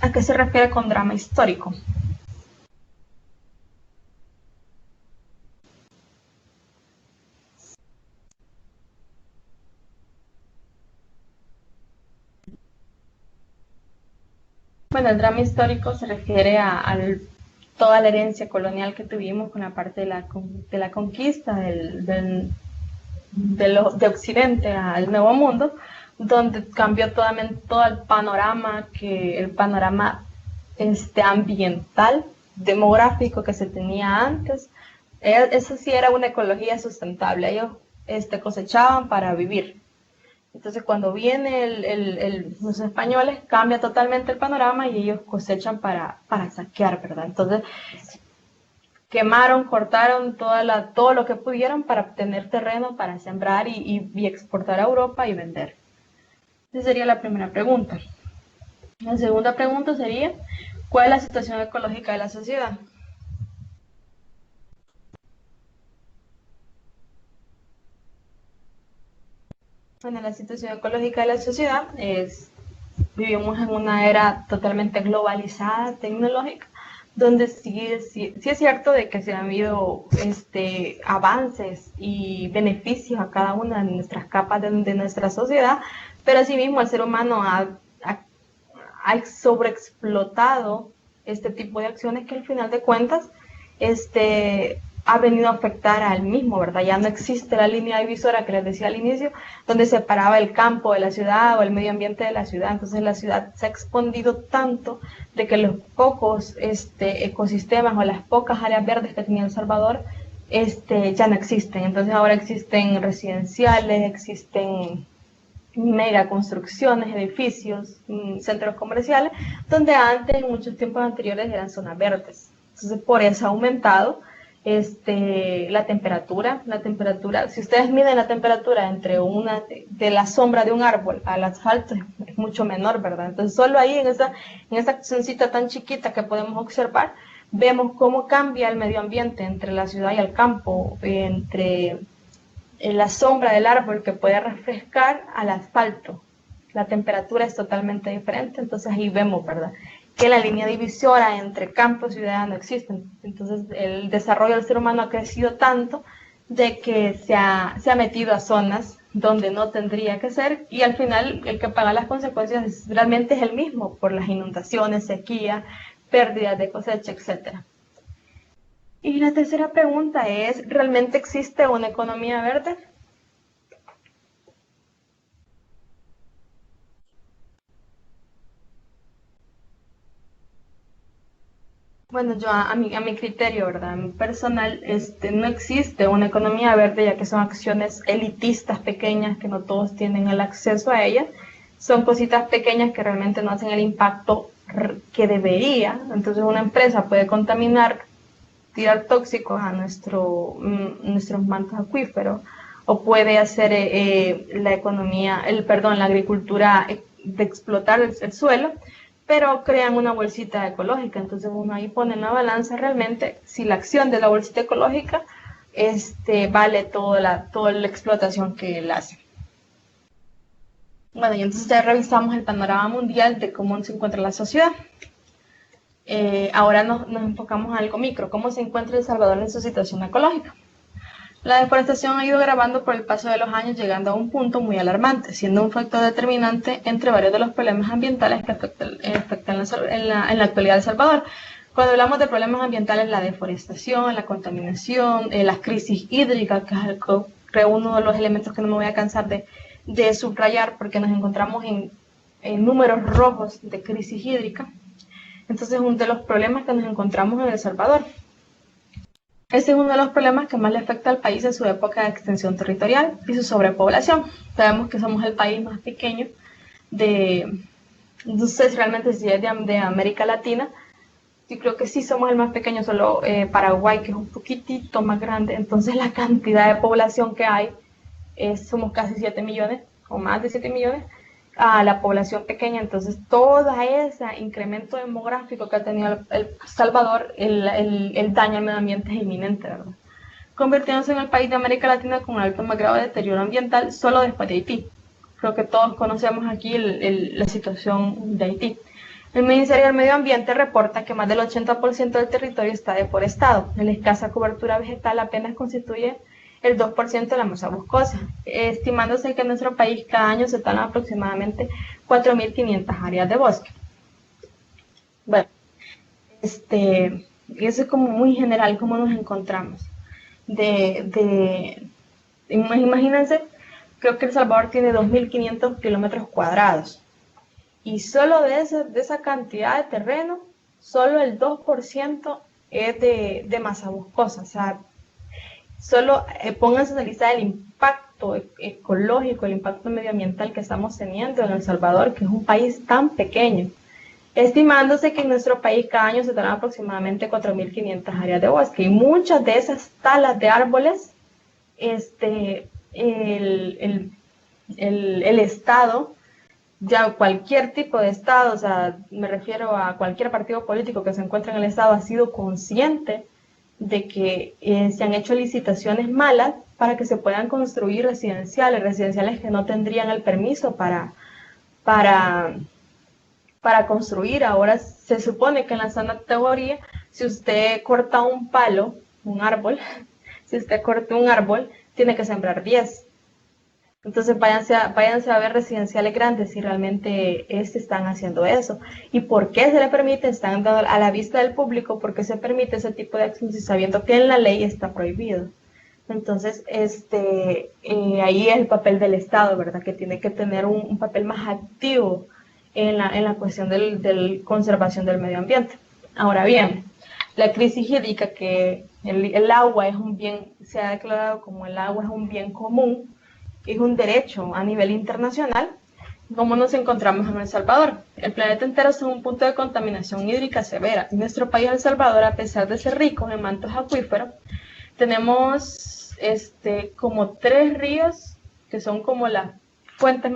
¿a qué se refiere con drama histórico? Bueno, el drama histórico se refiere a toda la herencia colonial que tuvimos con la parte de la conquista de Occidente al Nuevo Mundo, donde cambió todo el panorama ambiental, demográfico que se tenía antes. Eso sí era una ecología sustentable. Ellos cosechaban para vivir. Entonces, cuando vienen los españoles, cambia totalmente el panorama y ellos cosechan para saquear, ¿verdad? Entonces, quemaron, cortaron todo lo que pudieron para obtener terreno, para sembrar y exportar a Europa y vender. Esa sería la primera pregunta. La segunda pregunta sería, ¿cuál es la situación ecológica de la sociedad? Bueno, la situación ecológica de la sociedad vivimos en una era totalmente globalizada, tecnológica, donde sí es cierto de que se han habido avances y beneficios a cada una de nuestras capas de nuestra sociedad, pero asimismo el ser humano ha sobreexplotado este tipo de acciones que al final de cuentas ha venido a afectar al mismo, ¿verdad? Ya no existe la línea divisora que les decía al inicio, donde separaba el campo de la ciudad o el medio ambiente de la ciudad. Entonces la ciudad se ha expandido tanto de que los pocos ecosistemas o las pocas áreas verdes que tenía El Salvador ya no existen. Entonces ahora existen residenciales, existen mega construcciones, edificios, centros comerciales, donde antes, en muchos tiempos anteriores, eran zonas verdes. Entonces, por eso ha aumentado la temperatura. Si ustedes miden la temperatura entre de la sombra de un árbol al asfalto, es mucho menor, ¿verdad? Entonces, solo ahí, en esa accioncita tan chiquita que podemos observar, vemos cómo cambia el medio ambiente entre la ciudad y el campo, entre la sombra del árbol que puede refrescar al asfalto. La temperatura es totalmente diferente, entonces ahí vemos, ¿verdad?, que la línea divisoria entre campo y ciudad no existe. Entonces el desarrollo del ser humano ha crecido tanto de que se ha metido a zonas donde no tendría que ser, y al final el que paga las consecuencias realmente es el mismo, por las inundaciones, sequía, pérdidas de cosecha, etc. Y la tercera pregunta es, ¿realmente existe una economía verde? Bueno, yo a mi criterio, ¿verdad? A mi personal, no existe una economía verde, ya que son acciones elitistas pequeñas que no todos tienen el acceso a ellas. Son cositas pequeñas que realmente no hacen el impacto que debería. Entonces una empresa puede contaminar, tirar tóxicos a nuestros mantos acuíferos, o puede hacer la economía, la agricultura de explotar el suelo, pero crean una bolsita ecológica. Entonces uno ahí pone en la balanza realmente si la acción de la bolsita ecológica vale toda la explotación que él hace. Bueno, y entonces ya revisamos el panorama mundial de cómo se encuentra la sociedad. Ahora nos enfocamos a algo micro, cómo se encuentra El Salvador en su situación ecológica. La deforestación ha ido agravando por el paso de los años, llegando a un punto muy alarmante, siendo un factor determinante entre varios de los problemas ambientales que afectan en la actualidad El Salvador. Cuando hablamos de problemas ambientales, la deforestación, la contaminación, la crisis hídrica, que es uno de los elementos que no me voy a cansar de subrayar, porque nos encontramos en números rojos de crisis hídrica. Entonces, uno de los problemas que nos encontramos en El Salvador. Este es uno de los problemas que más le afecta al país en su época de extensión territorial y su sobrepoblación. Sabemos que somos el país más pequeño no sé si realmente si es de América Latina. Yo creo que sí somos el más pequeño, solo Paraguay, que es un poquitito más grande. Entonces la cantidad de población que hay, somos casi 7 millones o más de 7 millones a la población pequeña. Entonces todo ese incremento demográfico que ha tenido El Salvador, el daño al medio ambiente es inminente, ¿verdad?, convirtiéndose en el país de América Latina con un alto más grado de deterioro ambiental solo después de Haití. Creo que todos conocemos aquí la situación de Haití. El Ministerio del Medio Ambiente reporta que más del 80% del territorio está deforestado. La escasa cobertura vegetal apenas constituye el 2% de la masa boscosa, estimándose que en nuestro país cada año se talan aproximadamente 4.500 áreas de bosque. Bueno, eso es como muy general cómo nos encontramos. Imagínense, creo que El Salvador tiene 2.500 kilómetros cuadrados. Y solo de esa cantidad de terreno, solo el 2% es de masa boscosa. O sea, solo pónganse a analizar el impacto ecológico, el impacto medioambiental que estamos teniendo en El Salvador, que es un país tan pequeño. Estimándose que en nuestro país cada año se talan aproximadamente 4.500 áreas de bosque. Y muchas de esas talas de árboles, el Estado, ya cualquier tipo de Estado, o sea, me refiero a cualquier partido político que se encuentre en el Estado, ha sido consciente de que se han hecho licitaciones malas para que se puedan construir residenciales que no tendrían el permiso para construir. Ahora se supone que en la sana teoría, si usted corta un palo, un árbol, si usted corta un árbol, tiene que sembrar 10. Entonces váyanse a ver residenciales grandes si realmente están haciendo eso. ¿Y por qué se le permite? Están a la vista del público, porque se permite ese tipo de acciones sabiendo que en la ley está prohibido. Entonces, ahí es el papel del Estado, ¿verdad?, que tiene que tener un papel más activo en la cuestión de conservación del medio ambiente. Ahora bien, la crisis hídrica, que el agua es un bien, se ha declarado como el agua es un bien común, es un derecho a nivel internacional. ¿Cómo nos encontramos en El Salvador? El planeta entero es un punto de contaminación hídrica severa. En nuestro país, El Salvador, a pesar de ser rico en mantos acuíferos, tenemos como 3 ríos que son como las fuentes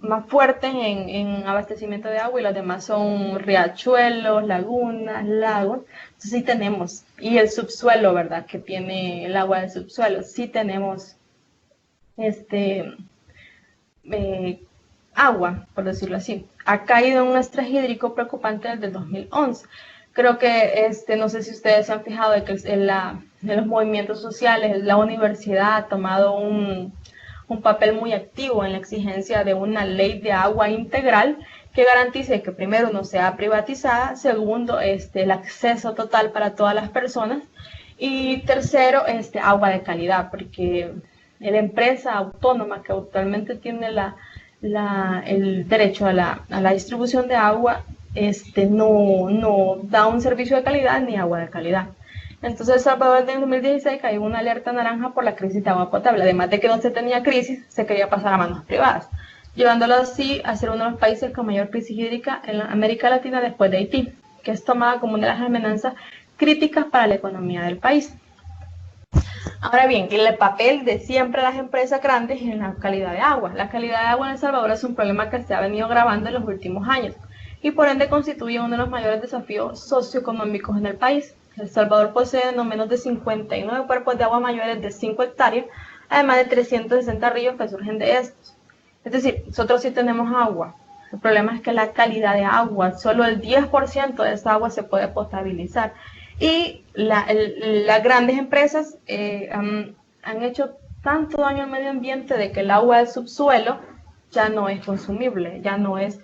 más fuertes en abastecimiento de agua y los demás son riachuelos, lagunas, lagos. Entonces sí tenemos, y el subsuelo, ¿verdad? Que tiene el agua del subsuelo, sí tenemos este, agua, por decirlo así. Ha caído en un estrés hídrico preocupante desde el 2011. Creo que, no sé si ustedes se han fijado de que en los movimientos sociales, la universidad ha tomado un papel muy activo en la exigencia de una ley de agua integral que garantice que primero no sea privatizada, segundo, el acceso total para todas las personas y tercero, agua de calidad, porque la empresa autónoma que actualmente tiene el derecho a la distribución de agua, no da un servicio de calidad ni agua de calidad. Entonces, El Salvador en 2016 cayó una alerta naranja por la crisis de agua potable. Además de que no se tenía crisis, se quería pasar a manos privadas, llevándolo así a ser uno de los países con mayor crisis hídrica en América Latina después de Haití, que es tomada como una de las amenazas críticas para la economía del país. Ahora bien, el papel de siempre las empresas grandes en la calidad de agua. La calidad de agua en El Salvador es un problema que se ha venido agravando en los últimos años y por ende constituye uno de los mayores desafíos socioeconómicos en el país. El Salvador posee no menos de 59 cuerpos de agua mayores de 5 hectáreas, además de 360 ríos que surgen de estos. Es decir, nosotros sí tenemos agua. El problema es que la calidad de agua, solo el 10% de esa agua se puede potabilizar. Y las grandes empresas han hecho tanto daño al medio ambiente de que el agua del subsuelo ya no es consumible, ya no es,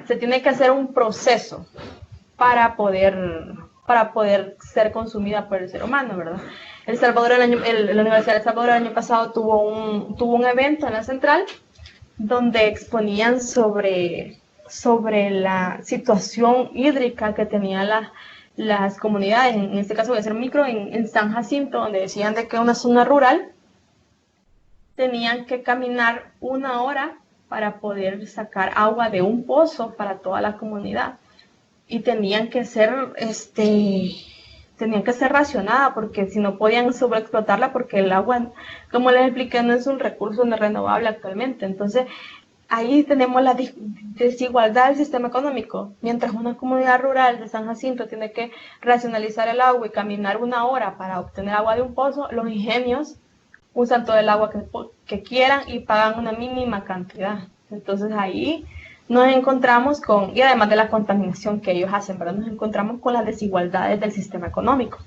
se tiene que hacer un proceso para poder ser consumida por el ser humano, ¿verdad? La Universidad de El Salvador el año pasado tuvo un evento en la central donde exponían sobre la situación hídrica que tenían las comunidades, en este caso voy a hacer micro, en San Jacinto, donde decían de que una zona rural tenían que caminar 1 hora para poder sacar agua de un pozo para toda la comunidad. Y tenían que ser racionada, porque si no podían sobreexplotarla, porque el agua, como les expliqué, no es un recurso no renovable actualmente. Entonces, ahí tenemos la desigualdad del sistema económico. Mientras una comunidad rural de San Jacinto tiene que racionalizar el agua y caminar 1 hora para obtener agua de un pozo, los ingenios usan todo el agua que quieran y pagan una mínima cantidad. Entonces ahí nos encontramos y además de la contaminación que ellos hacen, ¿verdad? Nos encontramos con las desigualdades del sistema económico.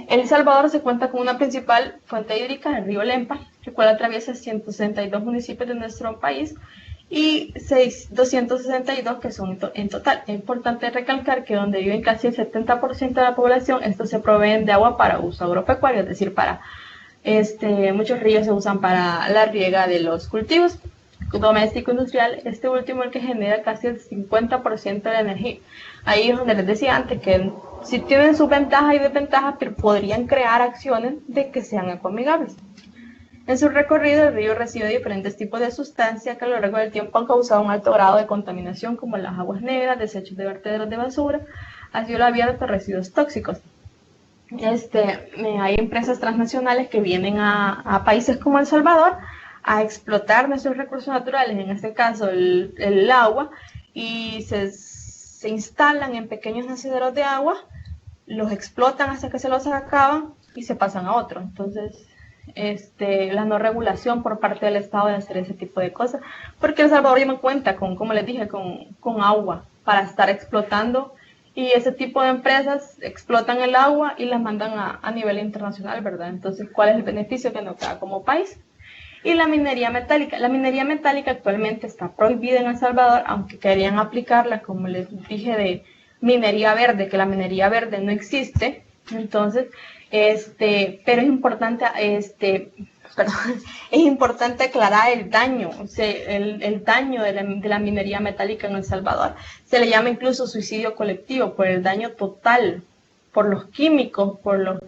El Salvador se cuenta con una principal fuente hídrica, el río Lempa, el cual atraviesa 162 municipios de nuestro país y 262 que son en total. Es importante recalcar que donde viven casi el 70% de la población, estos se proveen de agua para uso agropecuario, es decir, muchos ríos se usan para la riega de los cultivos doméstico industrial, este último el que genera casi el 50% de la energía. Ahí es donde les decía antes que si tienen sus ventajas y desventajas, pero podrían crear acciones de que sean ecoamigables. En su recorrido, el río recibe diferentes tipos de sustancias que a lo largo del tiempo han causado un alto grado de contaminación, como las aguas negras, desechos de vertederos de basura, a cielo abierto, residuos tóxicos. Hay empresas transnacionales que vienen a países como El Salvador a explotar nuestros recursos naturales, en este caso el agua, y se instalan en pequeños nacederos de agua, los explotan hasta que se los acaban y se pasan a otro. Entonces, la no regulación por parte del Estado de hacer ese tipo de cosas, porque El Salvador ya no cuenta como les dije, con agua para estar explotando, y ese tipo de empresas explotan el agua y las mandan a nivel internacional, ¿verdad? Entonces, ¿cuál es el beneficio que nos da como país? Y la minería metálica. La minería metálica actualmente está prohibida en El Salvador, aunque querían aplicarla, como les dije, de minería verde, que la minería verde no existe. Entonces, pero es importante, es importante aclarar el daño, el daño de la minería metálica en El Salvador. Se le llama incluso suicidio colectivo por el daño total, por los químicos, por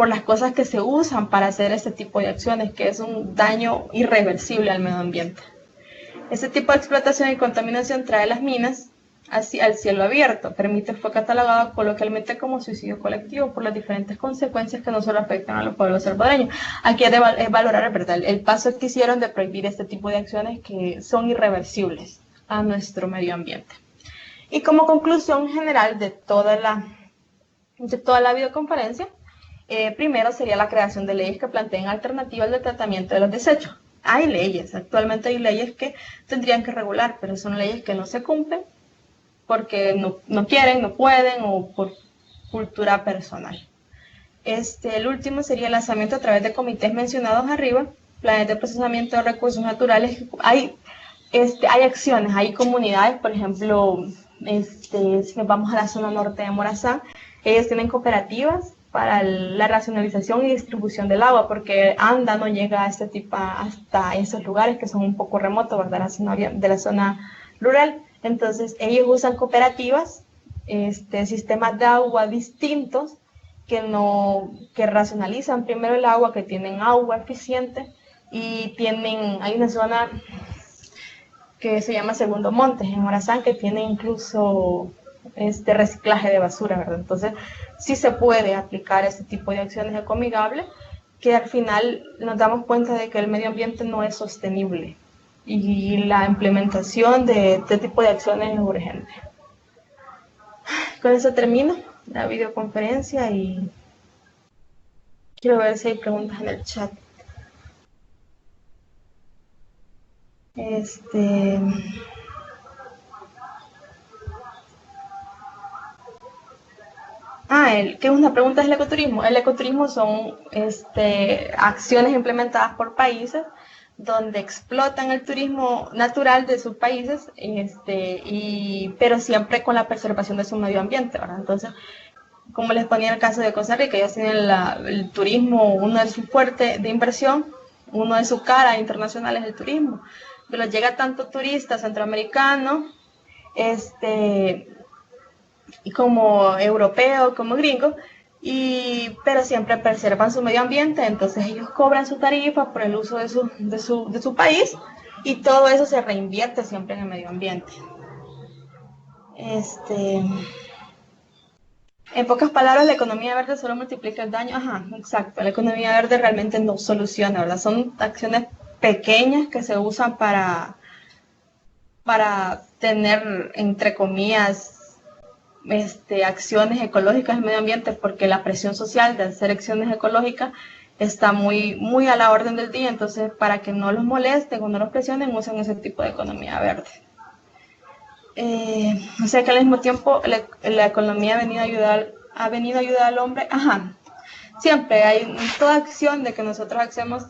las cosas que se usan para hacer este tipo de acciones, que es un daño irreversible al medio ambiente. Este tipo de explotación y contaminación trae las minas así al cielo abierto. Permítez fue catalogado coloquialmente como suicidio colectivo por las diferentes consecuencias que no solo afectan a los pueblos salvadoreños. Aquí es de valorar, ¿verdad?, el paso que hicieron de prohibir este tipo de acciones que son irreversibles a nuestro medio ambiente. Y como conclusión general de toda la videoconferencia, primero sería la creación de leyes que planteen alternativas de tratamiento de los desechos. Hay leyes, actualmente hay leyes que tendrían que regular, pero son leyes que no se cumplen porque no quieren, no pueden o por cultura personal. El último sería el lanzamiento a través de comités mencionados arriba, planes de procesamiento de recursos naturales. Hay acciones, hay comunidades, por ejemplo, si nos vamos a la zona norte de Morazán, ellos tienen cooperativas para la racionalización y distribución del agua, porque ANDA no llega hasta esos lugares que son un poco remotos, ¿verdad?, de la zona rural. Entonces ellos usan cooperativas, sistemas de agua distintos que racionalizan primero el agua, que tienen agua eficiente y hay una zona que se llama Segundo Montes en Morazán, que tiene incluso reciclaje de basura, ¿verdad? Entonces sí se puede aplicar este tipo de acciones ecoamigables, que al final nos damos cuenta de que el medio ambiente no es sostenible y la implementación de este tipo de acciones es urgente. Con eso termino la videoconferencia y quiero ver si hay preguntas en el chat. ¿Qué es una pregunta del ecoturismo? El ecoturismo son acciones implementadas por países donde explotan el turismo natural de sus países, pero siempre con la preservación de su medio ambiente, ¿verdad? Entonces, como les ponía en el caso de Costa Rica, ellos tienen el turismo, uno de sus fuertes de inversión, uno de su cara internacional es el turismo, pero llega tanto turista centroamericano, como europeo, como gringo, pero siempre preservan su medio ambiente, entonces ellos cobran su tarifa por el uso de su país y todo eso se reinvierte siempre en el medio ambiente. En pocas palabras, la economía verde solo multiplica el daño. Ajá, exacto, la economía verde realmente no soluciona, ¿verdad? Son acciones pequeñas que se usan para tener, entre comillas, acciones ecológicas en el medio ambiente, porque la presión social de hacer acciones ecológicas está muy a la orden del día, entonces para que no los molesten o no los presionen, usan ese tipo de economía verde. O sea que al mismo tiempo la economía ha venido a ayudar al hombre. Ajá, siempre hay toda acción de que nosotros hacemos,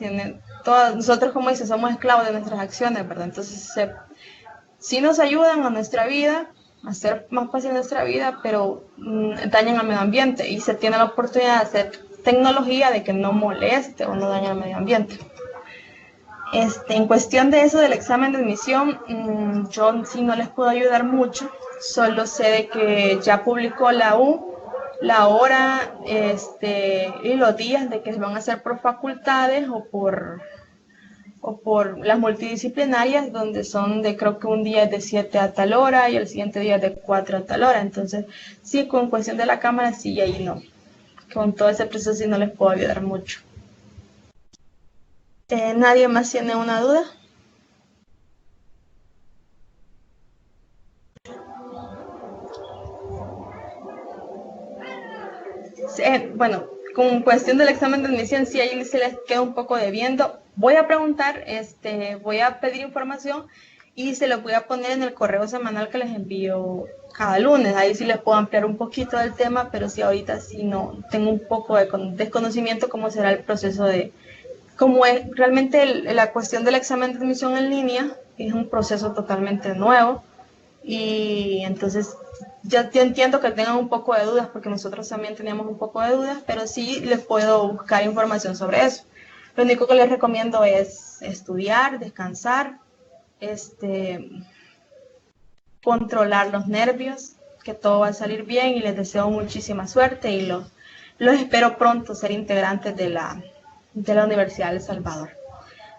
nosotros, como dice, somos esclavos de nuestras acciones, ¿verdad? Entonces sí nos ayudan a nuestra vida, a hacer más fácil nuestra vida, pero dañan al medio ambiente y se tiene la oportunidad de hacer tecnología de que no moleste o no dañe al medio ambiente. En cuestión de eso del examen de admisión, yo sí no les puedo ayudar mucho, solo sé de que ya publicó la U, la hora y los días de que se van a hacer por facultades o por las multidisciplinarias, donde son creo que un día es de 7 a tal hora y el siguiente día es de 4 a tal hora. Entonces, sí, con cuestión de la cámara, sí, y ahí no. Con todo ese proceso sí no les puedo ayudar mucho. ¿Nadie más tiene una duda? Bueno, con cuestión del examen de admisión, sí, ahí se les queda un poco debiendo. Voy a preguntar, voy a pedir información y se lo voy a poner en el correo semanal que les envío cada lunes. Ahí sí les puedo ampliar un poquito del tema, pero sí ahorita sí no tengo un poco de desconocimiento cómo será el proceso cómo es realmente la cuestión del examen de admisión en línea. Es un proceso totalmente nuevo y entonces yo entiendo que tengan un poco de dudas, porque nosotros también teníamos un poco de dudas, pero sí les puedo buscar información sobre eso. Lo único que les recomiendo es estudiar, descansar, controlar los nervios, que todo va a salir bien, y les deseo muchísima suerte y los espero pronto ser integrantes de la Universidad de El Salvador.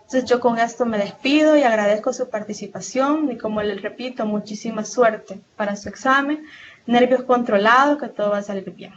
Entonces yo con esto me despido y agradezco su participación y como les repito, muchísima suerte para su examen, nervios controlados, que todo va a salir bien.